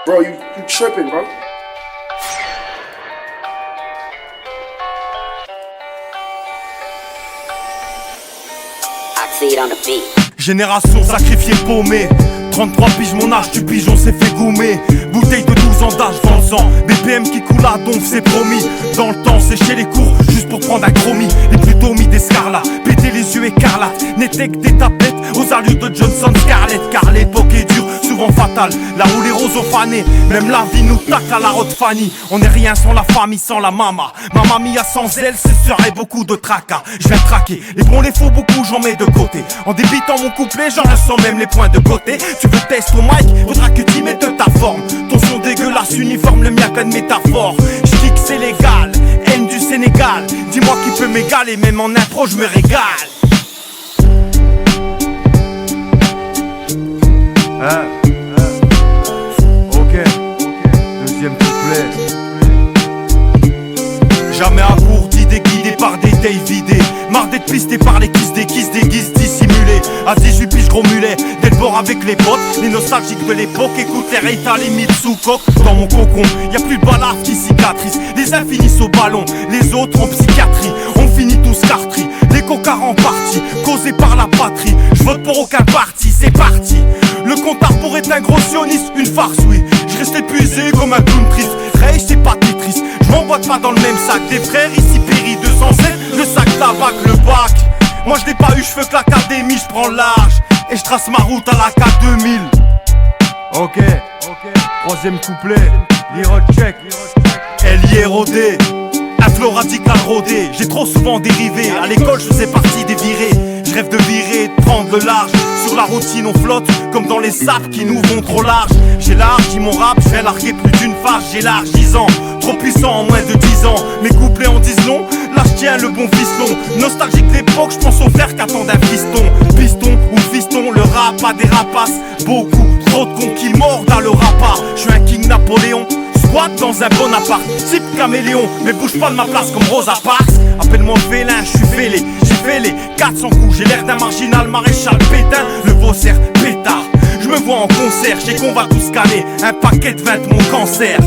Bro, you tripping, bro. Génération sacrifiée, paumée. 33 piges, mon âge du pigeon s'est fait goumer. Bouteille de 12 ans d'âge dans le sang. BPM qui coule à donf, c'est promis. Dans le temps, sécher les cours, juste pour prendre un chromie. Les plutôt mis d'escarlat, péter les yeux écarlates. N'étaient que des tapettes aux allures de Johnson Scarlett. Car l'époque est dure, souvent fatale. Là où les roses ont fané, même la vie nous tacle à la Rod Fanny. On n'est rien sans la famille, sans la mama. Ma mamie a sans elle, ce serait beaucoup de tracas. Je viens traquer, les bons, les faux, beaucoup j'en mets de côté. En débitant mon couplet, j'en ressens même les points de côté. Tu veux tester au mic, faudra que tu mettes ta forme. Ton son dégueulasse, uniforme, le mien plein de métaphores. J'dis que c'est légal, haine du Sénégal. Dis-moi qui peut m'égaler, même en impro je me régale. Ok, deuxième couplet. Jamais à court d'idées guidées par des tailles vidées. Marre d'être pisté par les kisses des déguisent dissimulés. À 18 piges gros mulet, d'être bord avec les potes. Les nostalgiques de l'époque écoutent les Rita limite sous coque. Dans mon cocon, y'a plus de balafres qui cicatrisent. Les uns finissent au ballon, les autres en psychiatrie. On finit tous cartris, les cocards en partie, causés par la patrie. Je vote pour aucun parti, c'est parti. Le comptard pourrait être un gros sioniste, une farce oui. Je reste épuisé comme un clown triste. Rage c'est pas Tetris, je m'emboîte pas dans le même sac. Des frères ici péri 207, le sac tabac, le bac. Moi je n'ai pas eu cheveux que l'académie, je prends large. Et je trace ma route à la K2000. Ok, troisième couplet. L'Hero check. Elle y est rodée, un flow radical rodé. J'ai trop souvent dérivé, à l'école je faisais partie des virés. Je rêve de virer, de prendre le large. Sur la routine on flotte, comme dans les sapes qui nous vont trop large. J'ai largi mon rap, je vais larguer plus d'une phase. J'ai large 10 ans, trop puissant en moins de 10 ans. Mes couplets en disent long, là je tiens le bon fiston. Nostalgique d'époque, je pense aux frères qui attendent un fiston. Piston ou fiston, le rap a des rapaces. Beaucoup, trop de cons qui mordent à le rapat. Je suis un king Napoléon, squat dans un bon appart. Type caméléon, mais bouge pas de ma place comme Rosa Parks. Appelle-moi félin, je suis fêlé. J'ai fait les 400 coups, j'ai l'air d'un marginal maréchal Pétain. Le Vaussaire pétard, je me vois en concert, j'ai qu'on va tous caler. Un paquet de 20 mon cancer.